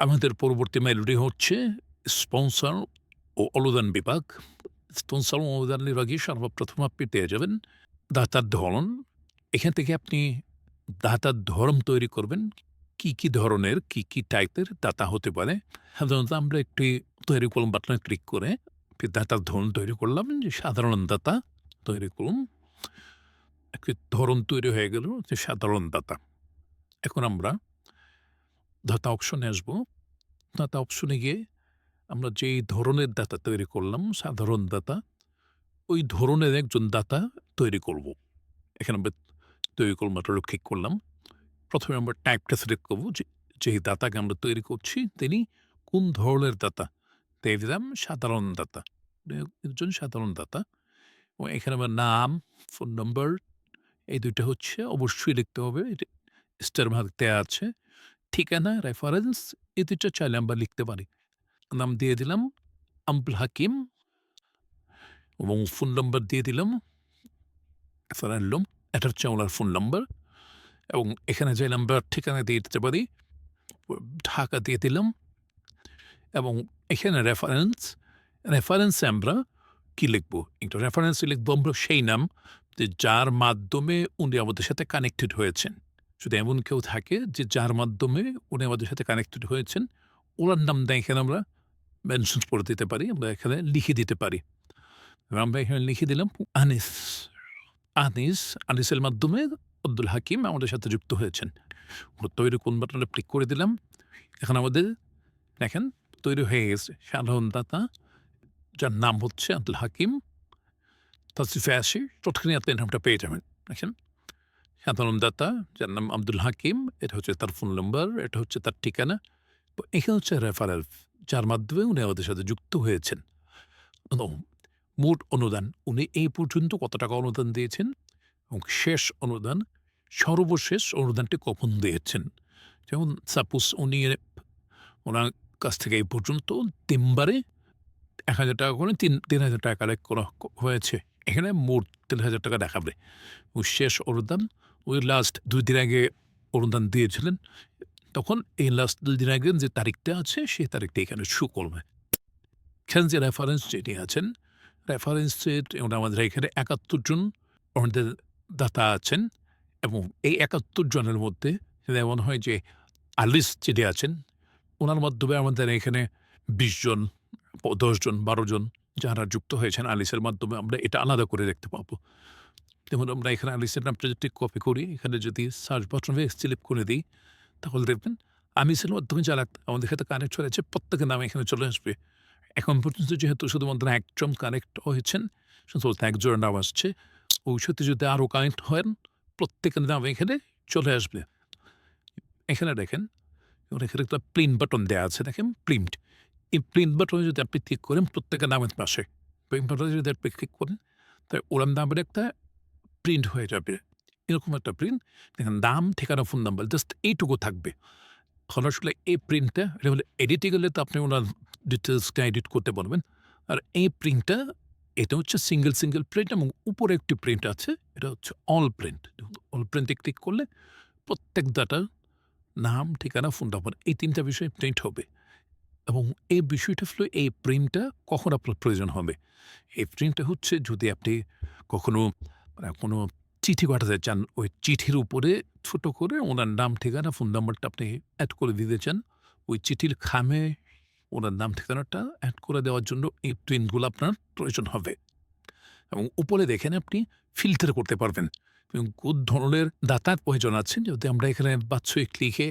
আমাদের পরবর্তী মেইলটি হচ্ছে স্পন্সর ও অনুদান বিভাগ। স্পন্সর ও অনুদান বিভাগে সর্বপ্রথম আপনি পেয়ে যাবেন দাতার ধরন। এখান থেকে আপনি দাতার ধরন তৈরি করবেন। কি ধরনের, কি টাইপের দাতা হতে পারে। সাধারণত আমরা একটি তৈরি করুন বাটনে ক্লিক করে একটি দাতার ধরন তৈরি করলাম যে সাধারণ দাতা তৈরি করুন। একটি ধরন তৈরি হয়ে গেল যে সাধারণ দাতা। এখন আমরা দাতা অপশনে আসবো। দাতা অপশনে গিয়ে আমরা যেই ধরনের দাতা তৈরি করলাম, সাধারণ দাতা, ওই ধরনের একজন দাতা তৈরি করব। এখানে আমরা তৈরি করব বাটনে ক্লিক করলাম। প্রথমে আমরা টাইপটা সিলেক্ট করব যে যেই দাতাকে আমরা তৈরি করছি তিনি কোন ধরনের দাতা। দিয়ে দিলাম সাধারণ দাতা। একজন সাধারণ দাতা এবং এখানে আমার নাম, ফোন নম্বর এই ২ টা হচ্ছে অবশ্যই লিখতে হবে। এটা স্টার মার্ক দেয়া আছে। ঠিকানা, রেফারেন্স এই ২ টা চাইলে আমরা লিখতে পারি। নাম দিয়ে দিলাম আব্দুল হাকিম এবং ফোন নম্বর দিয়ে দিলাম রেফারেন্ডম। এটা হচ্ছে ওনার ফোন নম্বর এবং এখানে যে নাম্বার ঠিকানা দিয়ে দিতে পারি, ঢাকা দিয়ে দিলাম এবং এখানে রেফারেন্সে আমরা কি লিখব? একটু রেফারেন্সে লিখব আমরা সেই নাম যে যার মাধ্যমে উনি আমাদের সাথে কানেক্টেড হয়েছেন। যদি এমন কেউ থাকে যে যার মাধ্যমে উনি আমাদের সাথে কানেক্টেড হয়েছেন, ওনার নামটা এখানে আমরা মেনশন করে দিতে পারি। আমরা এখানে লিখে দিতে পারি। আমরা এখানে লিখে দিলাম আনিস। আনিসের মাধ্যমে আব্দুল হাকিম আমাদের সাথে যুক্ত হয়েছেন। তৈরি কোন বাটনে ক্লিক করে দিলাম। এখন আমাদের দেখেন তৈরি হয়ে গেছে সাধারণ দাতা যার নাম হচ্ছে আব্দুল হাকিম। তাসরিফে আসি তৎক্ষণাৎ আপনি নামটা পেয়ে যাবেন। দেখেন সাধারণ দাতা যার নাম আব্দুল হাকিম, এটা হচ্ছে তার ফোন নম্বর, এটা হচ্ছে তার ঠিকানা। তো এখানে হচ্ছে রেফারেল যার মাধ্যমে উনি আমাদের সাথে যুক্ত হয়েছেন। এবং মোট অনুদান উনি এই পর্যন্ত কত টাকা অনুদান দিয়েছেন এবং শেষ অনুদান, সর্বশেষ অনুদানটি কখন দিয়েছেন। যেমন সাপোজ উনি ওনার কাছ থেকে এই পর্যন্ত ৩ বারে ৳১,০০০ করে ৩,০০০ টাকা কালেক্ট করা হয়েছে। এখানে মোট ৳৩,০০০ দেখাবে। ওই শেষ অনুদান ওই লাস্ট ২ দিন আগে অনুদান দিয়েছিলেন। তখন এই লাস্ট ২ দিন আগে যে তারিখটা আছে সেই তারিখটা এখানে শো করবে। এখানে যে রেফারেন্স যেটি আছেন, রেফারেন্সের আমাদের এখানে ৭১ জন আমাদের দাতা আছেন এবং এই ৭১ জনের মধ্যে এমন হয় যে আলিস যিনি আছেন, উনার মাধ্যমে আমাদের এখানে ২০ জন, ১০ জন, ১২ জন যারা যুক্ত হয়েছেন আলিসের মাধ্যমে আমরা এটা আলাদা করে দেখতে পাবো। যেমন আমরা এখানে আলিসের নামটা যদি কপি করি, এখানে যদি সার্চ বাটনে সিলেক্ট করে দিই, তাহলে দেখবেন আনিসের মাধ্যমে যারা আমাদের সাথে কানেক্ট হয়েছে প্রত্যেকের নাম এখানে চলে আসবে। এখন পর্যন্ত যেহেতু শুধুমাত্র একজন কানেক্ট হয়েছেন, শুধুমাত্র একজনের নাম আসছে। ওই সাথে যদি আরও কানেক্ট হন, প্রত্যেকের নাম এখানে চলে আসবে। এখানে দেখেন, এখানে একটা প্রিন্ট বাটন দেয়া আছে দেখেন প্রিন্ট। এই প্রিন্ট বাটনে যদি আপনি ক্লিক করেন প্রত্যেকের নামের পাশে, প্রিন্ট বাটনে যদি আপনি ক্লিক করেন, তাই ওনার নামের একটা প্রিন্ট হয়ে যাবে। এরকম একটা প্রিন্ট দেখেন নাম, ঠিকানা, ফোন নাম্বার জাস্ট এইটুকু থাকবে। এখন আসলে এই প্রিন্টটা এটা হলে এডিটে গেলে তো আপনি ওনার ডিটেইলসটা এডিট করতে পারবেন। আর এই প্রিন্টটা এটা হচ্ছে সিঙ্গেল প্রিন্ট এবং উপরে একটি প্রিন্ট আছে। এটা হচ্ছে অল প্রিন্ট। অল প্রিন্টে ক্লিক করলে প্রত্যেক ডাটার নাম, ঠিকানা, ফোন নাম্বার এই ৩ টা বিষয় প্রিন্ট হবে এবং এই বিষয়টা হলো এই প্রিন্টটা কখন আপনার প্রয়োজন হবে। এই প্রিন্টটা হচ্ছে যদি আপনি কখনো কোনো চিঠি পাঠাতে চান, ওই চিঠির উপরে ছোট করে ওনার নাম, ঠিকানা, ফোন নাম্বারটা আপনি এড করে দিতে চান। ওই চিঠির খামে ওনার নাম, ঠিকানাটা এড করে দেওয়ার জন্য এই প্রিন্টগুলো আপনার প্রয়োজন হবে এবং উপরে দেখেন আপনি ফিল্টার করতে পারবেন এবং কোন ধরনের দাতার প্রয়োজন আছে। যদি আমরা এখানে বাৎসরিক লিখে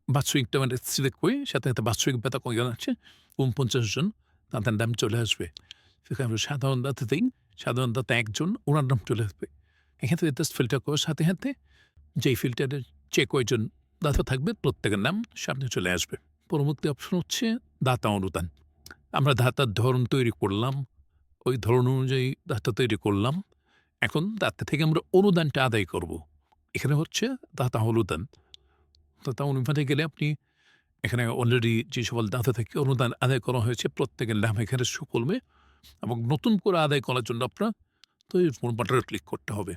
বাৎসরিকটা মানে সিলেক্ট করি, সাথে বাৎসরিক বেতা কয়জন আছে ৪৯ জন, তাদের নাম চলে আসবে। সেখানে আমরা সাধারণ দাতা দিই, সাধারণ দাতা একজন, ওনার নাম চলে আসবে। এখান থেকে জাস্ট ফিল্টার করার সাথে যেই ফিল্টারের যে কয়জন দাতা থাকবে প্রত্যেকের নাম সামনে চলে আসবে। পরবর্তী অপশন হচ্ছে দাতা অনুদান। আমরা দাতার ধরন তৈরি করলাম, ওই ধরন অনুযায়ী দাতা তৈরি করলাম। এখন দাতা থেকে আমরা অনুদানটা আদায় করব। এখানে হচ্ছে দাতা অনুদান। দাতা অনুদানে গেলে আপনি এখানে অলরেডি যে সকল দাতা থেকে অনুদান আদায় করা হয়েছে প্রত্যেকের নাম এখানে শো করবে এবং নতুন করে আদায় করার জন্য আপনার তো এই বাটনে ক্লিক করতে হবে।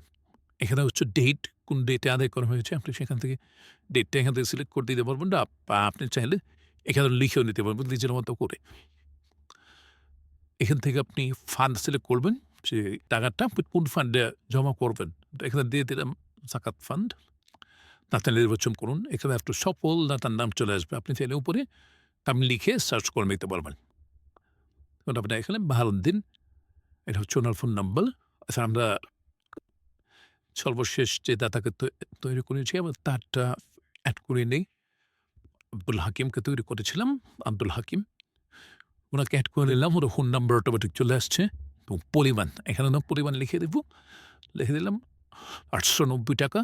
এখানে হচ্ছে ডেট, কোন ডেটে আদায় করা হয়েছে আপনি সেখান থেকে ডেটটা এখান থেকে সিলেক্ট করে দিতে পারবেন না বা আপনি চাইলে এখানে লিখেও নিতে পারবেন নিজের মতো করে। এখান থেকে আপনি ফান্ড সিলেক্ট করবেন যে টাকাটা আপনি কোন ফান্ডে জমা করবেন। তো এখানে দিয়ে দিলাম জাকাত ফান্ড। ডাটা নির্বাচন করুন। এখানে একটু সফল ডাটার নাম চলে আসবে। আপনি চাইলে উপরে নাম লিখে সার্চ করে নিতে পারবেন। এখন আপনি এখানে ভারত দিন। এটা হচ্ছে ওনার ফোন নাম্বার। আচ্ছা আমরা সর্বশেষ যে ডাটাকে তৈরি করেছি আমরা তারটা এড করে নেই। আব্দুল হাকিমকে তৈরি করেছিলাম। আব্দুল হাকিম। ওনাকে এড করে নিলাম। ওর ফোন নাম্বার অটোমেটিক চলে আসছে এবং পরিমাণ এখানে না পরিমাণ লিখে দেব। লিখে দিলাম ৳৮৯০।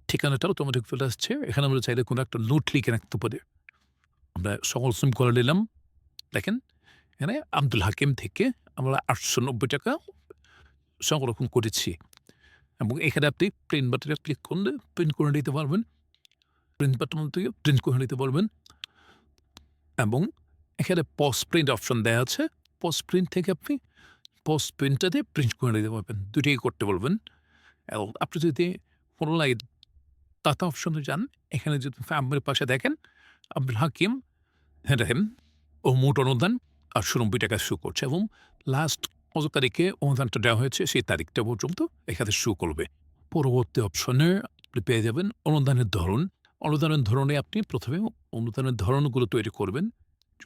ঠিকানাটাও অটোমেটিক চলে আসছে। এখানে আমরা চাইলে কোনো একটা নোট লিখে রাখতে পারি। আমরা সকল সিম করে নিলাম। দেখেন এখানে আব্দুল হাকিম থেকে আমরা ৳৮৯০ সংরক্ষণ করেছি এবং এখানে আপনি প্রিন্ট বাটনে ক্লিক করলে প্রিন্ট করে নিতে পারবেন। প্রিন্ট বাটন থেকে প্রিন্ট করে নিতে পারবেন এবং এখানে পোস্ট প্রিন্ট অপশন দেয়া আছে। পোস্ট প্রিন্ট থেকে আপনি পোস্ট প্রিন্টটাতে প্রিন্ট করে নিতে পারবেন। দুটোই করতে বলবেন এবং আপনি যদি পুনরায় ডাটা অপশনে যান, এখানে যদি ফ্যামিলির পাশে দেখেন আব্দুল হাকিম দেখেন ও মোট অনুদান ৳৮৯ শো করছে এবং লাস্ট কত তারিখে অনুদানটা দেওয়া হয়েছে সেই তারিখটা পর্যন্ত এখানে শো করবে। পরবর্তী অপশনে আপনি পেয়ে যাবেন অনুদানের ধরন। অনুদানের ধরনে আপনি প্রথমে অনুদানের ধরনগুলো তৈরি করবেন।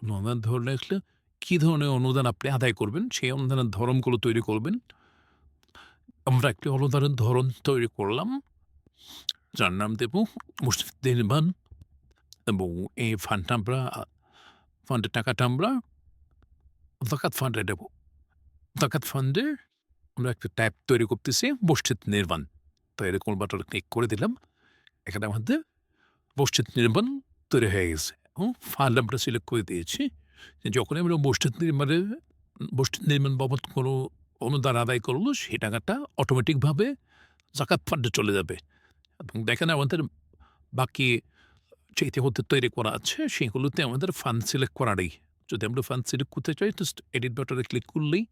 অনুদানের ধরনে আসলে কী ধরনের অনুদান আপনি আদায় করবেন সেই অনুদানের ধরনগুলো তৈরি করবেন। আমরা একটি অনুদানের ধরন তৈরি করলাম যার নাম দেব মসজিদ নির্মাণ এবং এই ফান্ডটা আমরা ফান্ডের টাকাটা আমরা জাকাত ফান্ডে দেব। জাকাত ফান্ডে আমরা একটা ট্যাব তৈরি করতেছি মসজিদ নির্মাণ। তো এরকম বাটনে ক্লিক করে দিলাম। এখানে আমাদের মসজিদ নির্মাণ তৈরি হয়ে গেছে এবং ফান্ড আমরা সিলেক্ট করে দিয়েছি। যখনই আমরা মসজিদ নির্মাণ বাবদ কোনো অনুদান আদায় করব সেই টাকাটা অটোমেটিকভাবে জাকাত ফান্ডে চলে যাবে এবং দেখেন আমাদের বাকি যে ইতিমধ্যে তৈরি করা আছে সেগুলোতে আমাদের ফান্ড সিলেক্ট করা নেই। যদি আমরা ফান্ড সিলেক্ট করতে চাই জাস্ট এডিট বাটনে ক্লিক করলেই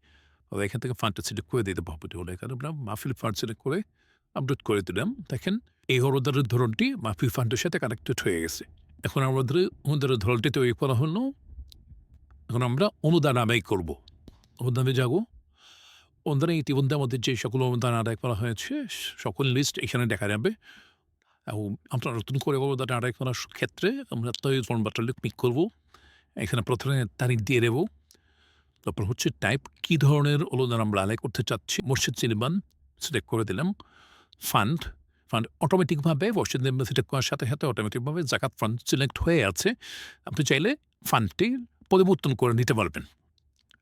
এখান থেকে ফান্ডটা সিলেক্ট করে দিতে হবে। এখানে আমরা মাহফিল ফান্ড সিলেক্ট করে আপডেট করে দিলাম। দেখেন এই অনুদানের ধরনটি মাহফিল ফান্ডের সাথে কানেক্টেড হয়ে গেছে। এখন আমাদের অনুদানের ধরনটি তৈরি করা হলো। এখন আমরা অনুদান আদায় করব। অনুদানে যাব। অনুদানে ইতিমধ্যে আমাদের যে সকল অনুদান আদায় করা হয়েছে সকল লিস্ট এখানে দেখা যাবে এবং আপনারা নতুন করে অনুদান আদায় করার ক্ষেত্রে আমরা তৈরি ফর্ম বাটনে ক্লিক করব। এখানে প্রথমে তারিখ দিয়ে দেব। তারপর হচ্ছে টাইপ কী ধরনের অনুদান আমরা আদায় করতে চাচ্ছি। মসজিদ নির্মাণ সিলেক্ট করে দিলাম। ফান্ড অটোমেটিকভাবে মসজিদ নির্মাণ সিলেক্ট করার সাথে সাথে অটোমেটিকভাবে জাকাত ফান্ড সিলেক্ট হয়ে আছে। আপনি চাইলে ফান্ডটি পরিবর্তন করে নিতে পারবেন।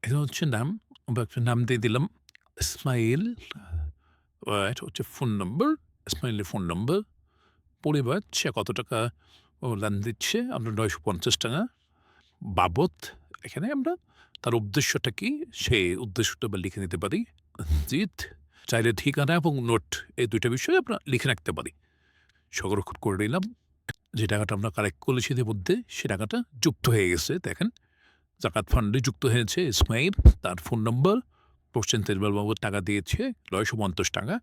এটা হচ্ছে নাম। আমরা একটা নাম দিয়ে দিলাম ইসমাইল। এটা হচ্ছে ফোন নম্বর। ইসমাইলের ফোন নম্বর। পরিবার সে কত টাকা অনুদান দিচ্ছে আমরা ৳৯৫০ বাবদ। এখানে আমরা তার উদ্দেশ্যটা কি সেই উদ্দেশ্যটা আমরা লিখে নিতে পারি। জিত চাইলে ঠিকানা এবং নোট এই ২টা বিষয় আমরা লিখে রাখতে পারি। সংরক্ষণ করে নিলাম। যে টাকাটা আমরা কালেক্ট করেছি ইতিমধ্যে সে টাকাটা যুক্ত হয়ে গেছে। দেখেন জাকাত ফান্ডে যুক্ত হয়েছে ইসমাইল। তার ফোন নম্বর পার্সেন্টেজ বাবদ টাকা দিয়েছে ৳৯৫০।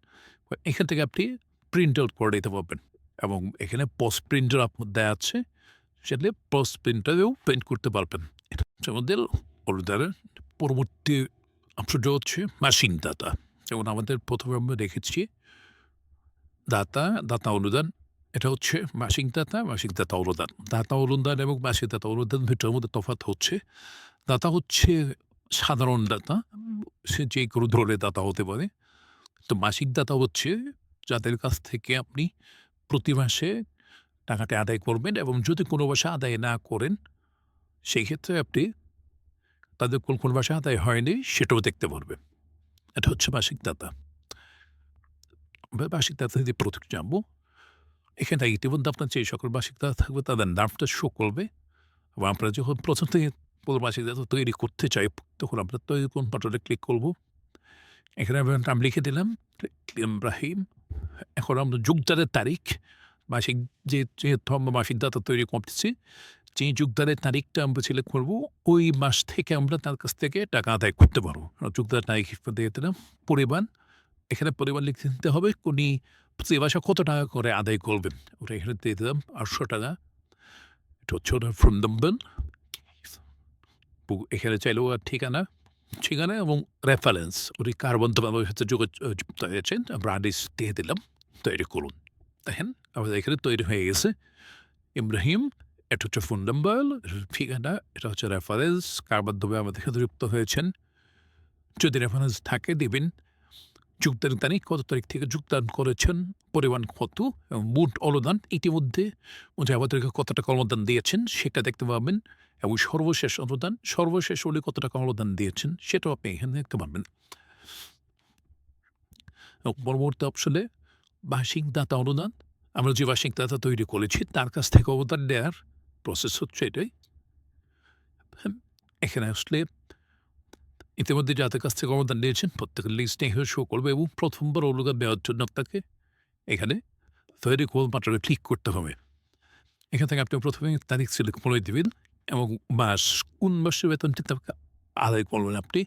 এখান থেকে আপনি প্রিন্ট আউট করে নিতে পারবেন এবং এখানে পোস্ট প্রিন্টার আপনার দেয়া আছে। সেটা পোস্ট প্রিন্টারেও প্রিন্ট করতে পারবেন। এটা হচ্ছে আমাদের অনুদানের পরবর্তী অংশটা হচ্ছে মাসিক দাতা। যেমন আমাদের প্রথমে আমরা দেখেছি দাতা অনুদান। এটা হচ্ছে মাসিক দাতা অনুদান। দাতা অনুদান এবং মাসিক দাতা অনুদান দুটোর মধ্যে তফাৎ হচ্ছে দাতা হচ্ছে সাধারণ দাতা। সে যে কোনো ধরনের দাতা হতে পারে। তো মাসিক দাতা হচ্ছে যাদের কাছ থেকে আপনি প্রতি মাসে টাকাটা আদায় করবেন এবং যদি কোনো মাসে আদায় না করেন সেই ক্ষেত্রে আপনি তাদের কোন মাসে আদায় হয়নি সেটাও দেখতে পারবেন। এটা হচ্ছে মাসিক দাতা। আমরা মাসিক দাতা যদি প্রথমে যাবো এখানে ইতিমধ্যে আপনার যে সকল মাসিক দাতা থাকবে তাদের নামটা শো করবে এবং আমরা যখন প্রথম থেকে পুরো মাসিক দাতা তৈরি করতে চাই তখন আমরা তৈরি কোন বাটনে ক্লিক করব। এখানে আমরা নাম লিখে দিলাম ইব্রাহিম। এখন আমরা যোগদানের তারিখ মাসিক যেহেতু আমরা মাসিক দাতা তৈরি করতেছি যে যোগদানের তারিখটা আমরা সিলেক্ট করবো ওই মাস থেকে আমরা তার কাছ থেকে টাকা আদায় করতে পারবো। যোগদানের তারিখ দিয়ে দিলাম। পরিমাণ এখানে পরিমাণ লিখতে দিতে হবে উনি প্রতি মাসে কত টাকা করে আদায় করবেন ওটা এখানে দিয়ে দিলাম ৳৮০০। এটা হচ্ছে ওনার ফোন নম্বর, এখানে চাইলেও আর ঠিকানা এবং রেফারেন্স উনি কার বন্ধু-বান্ধবের সাথে যুক্ত হয়েছেন আমরা আদেশ দিয়ে দিলাম, তৈরি করুন। দেখেন আমাদের এখানে তৈরি হয়ে গেছে। ইব্রাহিম, এটা হচ্ছে ফোন নাম্বার, এটা হচ্ছে ঠিকানা, এটা হচ্ছে রেফারেন্স, কার মাধ্যমে আমাদের সাথে যুক্ত হয়েছেন। যদি রেফারেন্স থাকে দিবেন, যোগদানের তারিখ, কত তারিখ থেকে যোগদান করেছেন, পরিমাণ কত এবং মোট অনুদান ইতিমধ্যে উনি আমাদেরকে কত টাকা অনুদান দিয়েছেন সেটা দেখতে পাবেন, এবং সর্বশেষ উনি কত টাকা অনুদান দিয়েছেন সেটাও আপনি এখানে দেখতে পাবেন। এবং পরবর্তী অপশনে বার্ষিক দাতা অনুদান, আমরা যে বার্ষিক দাতা তৈরি করেছি তার কাছ থেকে অনুদান নেওয়ার প্রসেস হচ্ছে এটাই। এখানে আসলে ইতিমধ্যে যাদের কাছ থেকে অনুদান নিয়েছেন প্রত্যেকের লিস্ট এখানে শো করবে, এবং প্রথমবার অনুদান নেওয়ার জন্য আপনাকে এখানে তৈরি কোল বাটনে ক্লিক করতে হবে। এখান থেকে আপনি প্রথমে তারিখ সিলেক্ট করে দেবেন এবং মাস, কোন মাসে বেতনটি আপনাকে আদায় করবেন আপনি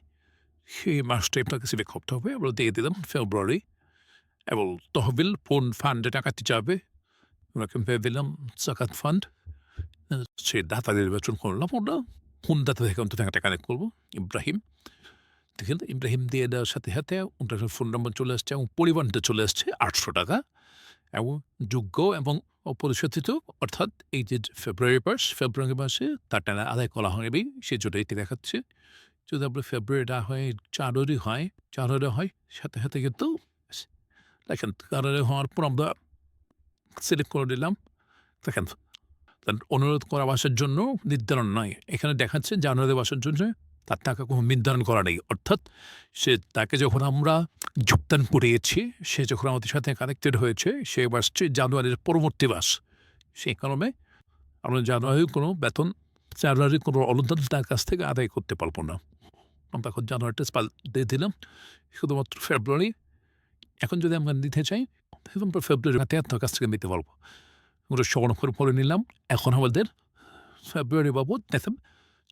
সেই মাসটাই আপনাকে সিলেক্ট করতে হবে। আমরা দিয়ে দিলাম ফেব্রুয়ারি, এবং তহবিল কোন ফান্ডে টাকাটি যাবে ওনাকে ভেবে দিলাম জাকাত ফান্ড। সে দাতা নির্বাচন করলাম, ওটা কোন দাতা থেকে অন্তত টাকা কানেক্ট করবো, ইব্রাহিম। দেখেন ইব্রাহিম দিয়ে দেওয়ার সাথে সাথে ওনার ফোন নম্বর চলে আসছে এবং পরিমাণটা চলে আসছে 800 টাকা, এবং যোগ্য এবং অপরিশোধিত, অর্থাৎ এই যে ফেব্রুয়ারি মাসে তার টাকা আদায় করা হয়নি সেই জন্য এটি দেখাচ্ছে। যদি আপনার ফেব্রুয়ারিটা হয় জানুয়ারি হয় সাথে সাথে কিন্তু দেখেন জানুয়ারি হওয়ার পর আমরা সিলেক্ট করে দিলাম। দেখেন অনুরোধ করা বাসার জন্য নির্ধারণ নয়, এখানে দেখাচ্ছে জানুয়ারি বাসার জন্য তার টাকা কোনো নির্ধারণ করা নেই, অর্থাৎ তাকে যখন আমরা যোগদান করিয়েছি, সে যখন আমাদের সাথে কানেক্টেড হয়েছে সে বাসছে জানুয়ারির পরবর্তী মাস, সেই কারণে আমরা জানুয়ারির কোনো অনুদান তার কাছ থেকে আদায় করতে পারবো না। আমরা এখন জানুয়ারিটা দিয়ে দিলাম, শুধুমাত্র ফেব্রুয়ারি। এখন যদি আমরা নিতে চাই ফেব্রুয়ারি আপনার কাছ থেকে নিতে পারবো, ওটা সংরক্ষণ করে নিলাম। এখন আমাদের ফেব্রুয়ারি বাবদ দেখেন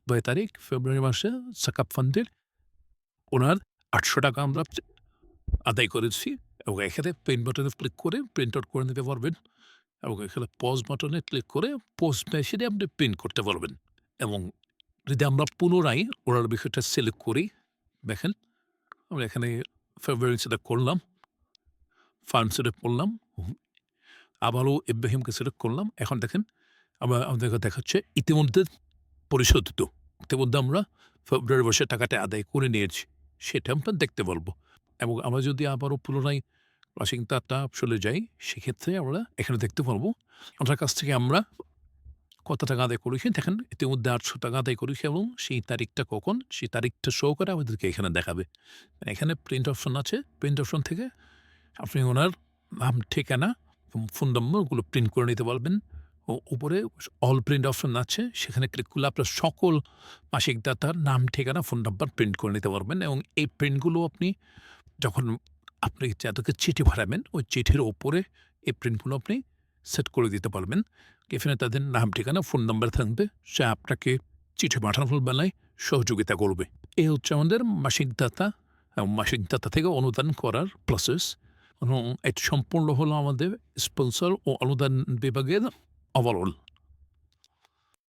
2 তারিখ ফেব্রুয়ারি মাসে সাকাপ ফান্ডের ওনার 800 টাকা আমরা আদায় করেছি, এবং এখানে প্রিন্ট বাটনে ক্লিক করে প্রিন্ট আউট করে নিতে পারবেন, এবং এখানে পজ বাটনে ক্লিক করে পোস্ট মেশিনে আপনি প্রিন্ট করতে পারবেন। এবং যদি আমরা পুনরায় ওনার বিষয়টা সিলেক্ট করি, দেখেন আমরা এখানে ফেব্রুয়ারি সিলেক্ট করলাম, ফান্ড সিলেক্ট করলাম, আবারও ইব্রাহিমকে সিলেক্ট করলাম। এখন দেখেন আমাদেরকে দেখাচ্ছে ইতিমধ্যে পরিশোধিত, ইতিমধ্যে আমরা ফেব্রুয়ারি মাসে টাকাটা আদায় করে নিয়েছি, সেটা আমরা দেখতে পারবো। এবং আমরা যদি আবারও পুনরায় মাসিক দাতা চলে যাই, সেক্ষেত্রে আমরা এখানে দেখতে পারবো ওনার কাছ থেকে আমরা কত টাকা আদায় করেছি। দেখেন ইতিমধ্যে 800 টাকা আদায় করেছি, এবং সেই তারিখটা কখন, সেই তারিখটা শো করে আমাদেরকে এখানে দেখাবে। এখানে প্রিন্ট অপশন আছে, প্রিন্ট অপশন থেকে আপনি ওনার নাম, ঠিকানা এবং ফোন নম্বরগুলো প্রিন্ট করে নিতে পারবেন। ও উপরে অল প্রিন্ট অপশন আছে, সেখানে ক্লিক করলে আপনার সকল মাসিক দাতার নাম, ঠিকানা, ফোন নাম্বার প্রিন্ট করে নিতে পারবেন। এবং এই প্রিন্টগুলো আপনি যখন আপনি যাদেরকে চিঠি পাঠাবেন ওই চিঠির ওপরে এই প্রিন্টগুলো আপনি সেট করে দিতে পারবেন। এখানে তাদের নাম, ঠিকানা, ফোন নাম্বার থাকবে, সে আপনাকে চিঠি পাঠানোর বেলায় সহযোগিতা করবে। এই হচ্ছে আমাদের মাসিক দাতা এবং মাসিক দাতা থেকে অনুদান করার প্রসেস, এবং এটি সম্পূর্ণ হলো আমাদের স্পন্সর ও অনুদান বিভাগের ওভারঅল।